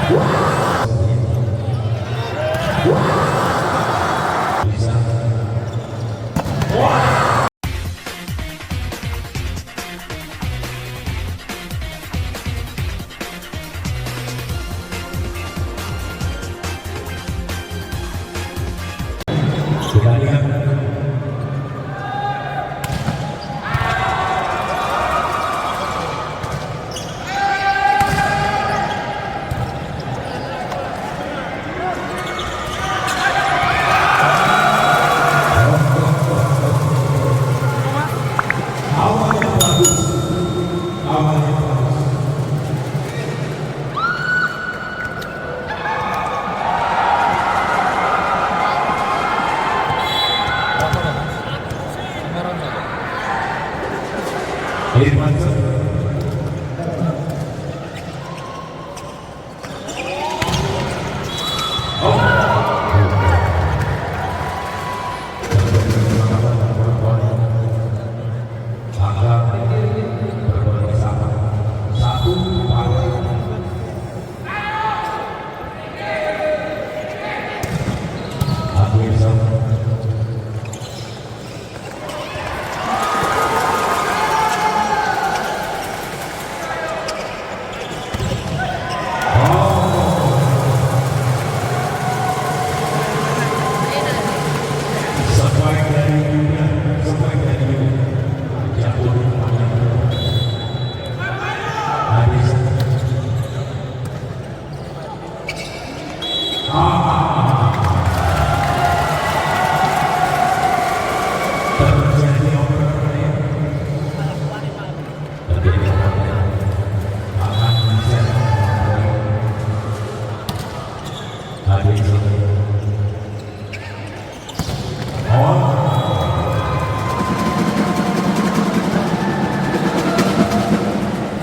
Kita lihat awalnya bagus, awalnya bagus. Irfan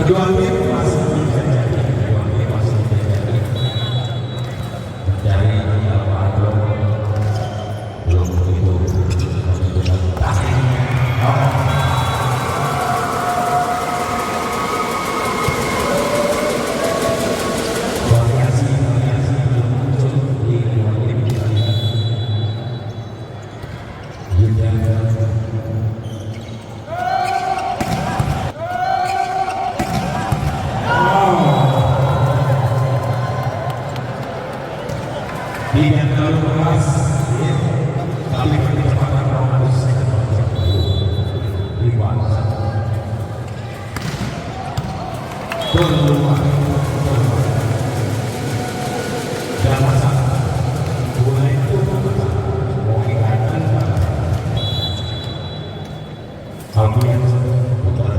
kedua tim masih bisa jadi, kedua tim masih bisa jadi dari Alvaro belum begitu menentukan akhirnya. Variasi belum muncul di kedua tim. Kita lihat Yuda tidak terlalu keras, tapi kecepatan harus dikuasai. Keluar dan masalah mulai turun mau ingatkan Albion Putra.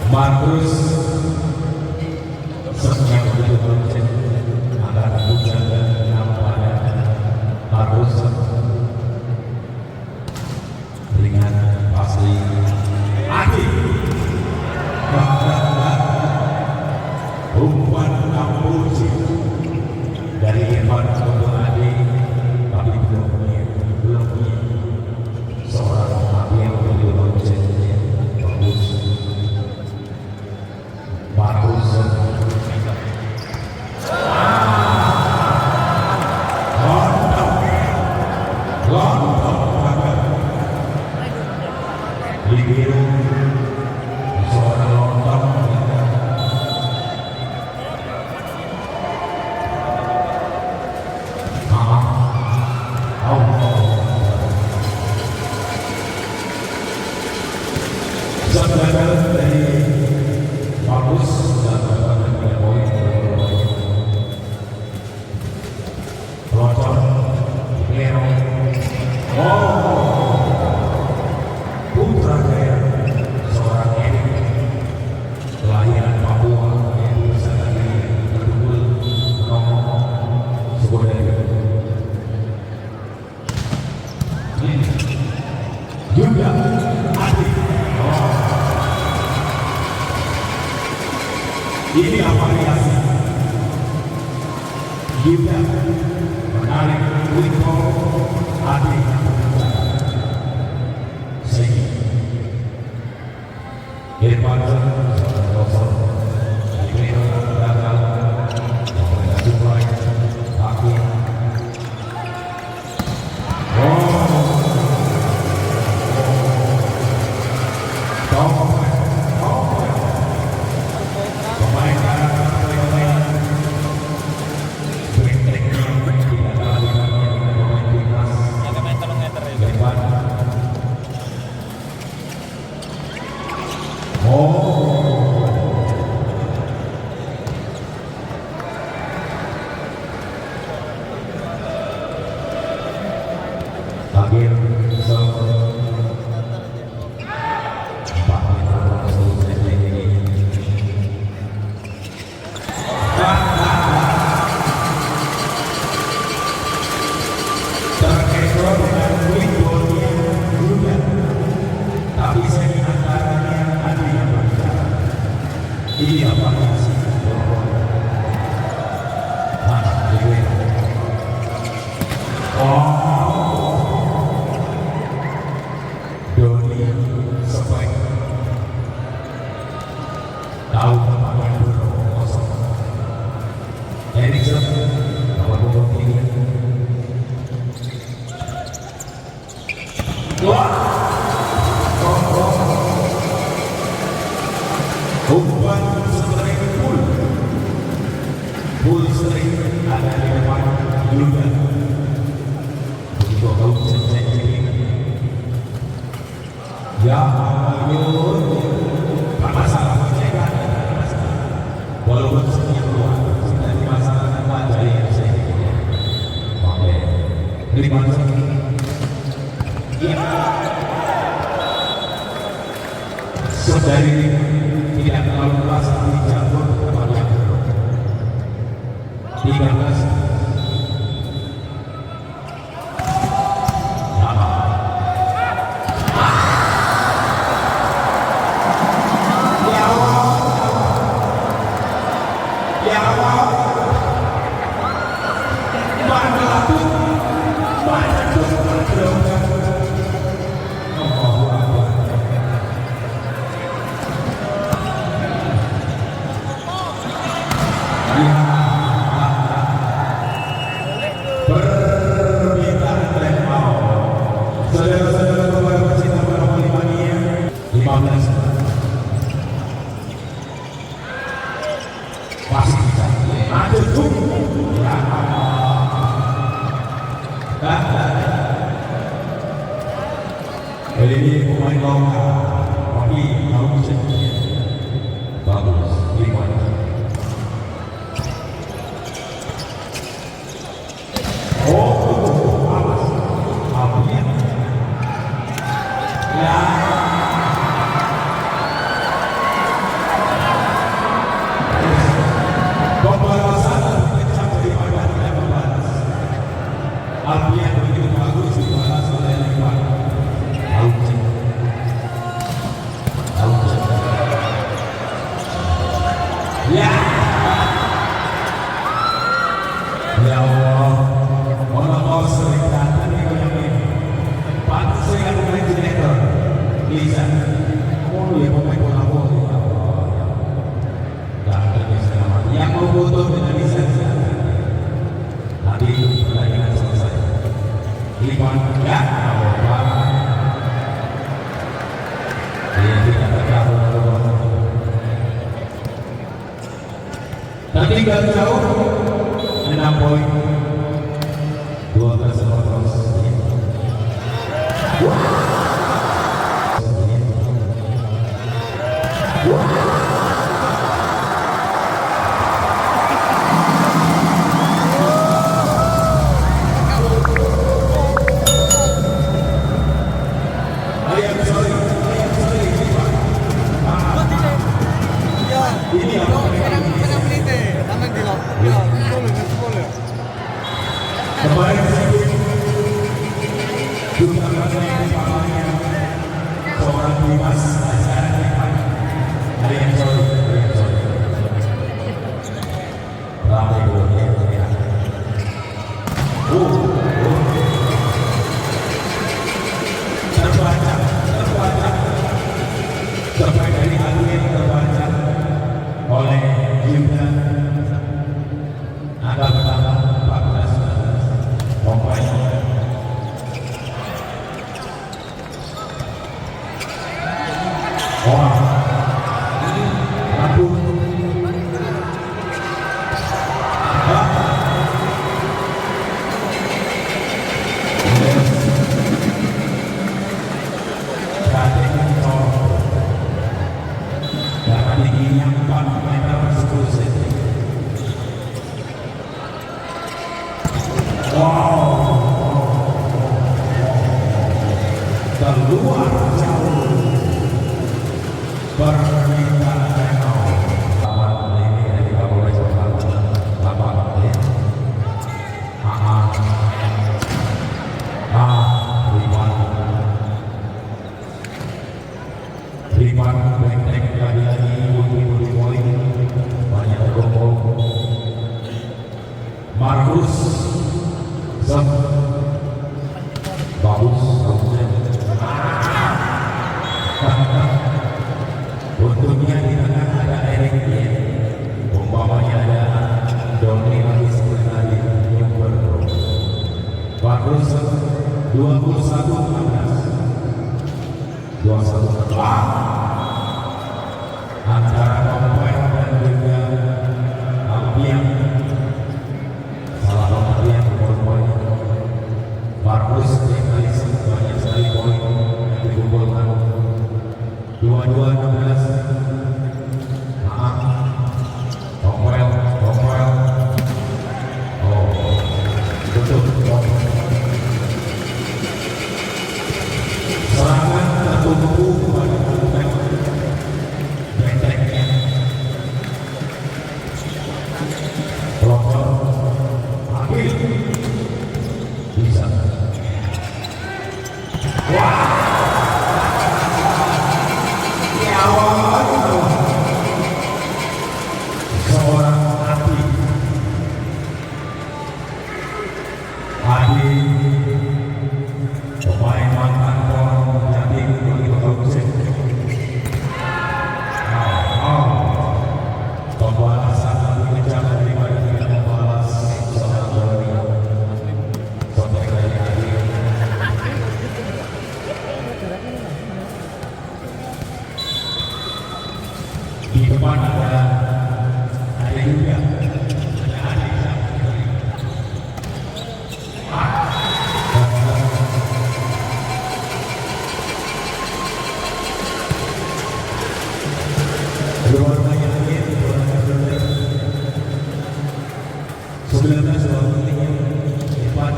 Markus sesuai kebutuhan antara hujan dan namanya Markus dengan pasti Adi. Yuda menarik Wiko Adi Segi Irfan Kosong Ibnu Gagal Jumlah Hakim Akhir tapi saya antaranya ada yang berbicara. Ini apa sih? Mana ini? Doni Sebaik tahu apa dulu kosong. Erikson apa dulu ini? Wah. Umpan sering full sering ada di depan juga untuk kau sendiri ya ayun masalah menjaga walaupun sekian luar dari masalah wajah yang saya oke terima kasih ya saudari tidak terlalu merasa dicampur banyak 13 ini pemain lokal, tapi harus bagus, lima. Oh, awas, apinya. Ya. Pembalasan kencang daripada tidak membalas. Apinya begitu bagus dibalas oleh lima. Ya, ya Allah, Allah sering datang di kami. Pantas saya pemain direktur, bisa. Oh ya pemain bola bola. Gak ada selamat. Yang mau foto dengan bisa. Nanti pertandingan selesai. Ivan ya, apa? Dia tidak tergabung. Tapi gak jauh 6 poin 12 terus. Ini terbaca, terbaik dari Adrian terbaca oleh Yuda. Angka pertama 14 poin. Keluar jauh permintaan lawan ini dari Kapolres lawan Riman benteng lagi budi poin banyak tergombol Markus bagus untungnya di tengah ada Eric Dian, umpamanya ada Doni lagi sebenarnya yang berpro. Bagus 21-16 antara Kompel dan juga Alpian, salah satu yang poin Markus banyak sekali poin yang dikumpulkan 22-16. Kompel. Oh, betul. Serangan tertumpu pada bentengnya. Rokok ambil bisa. Wah. Seorang Adi pemain mantan Pon Jatim begitu bagus. Pembalasan lebih kejam daripada kita membalas seorang Doni. Contoh dari Adi. Di depan ada juga luar banyak lagi 19 depan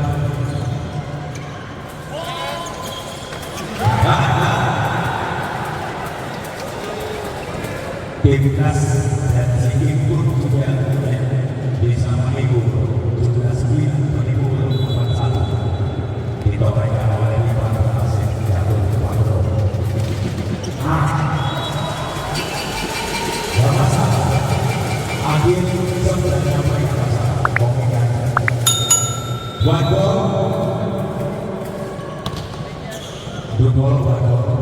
Timnas dan Siki pun juga bersama Ibu sudah 9.081 ditorehkan oleh Ivan Asik jatuh Waktu. Gak masalah. Akhir sebenarnya banyak masalah. Komentar. Waktu. Dukol Waktu.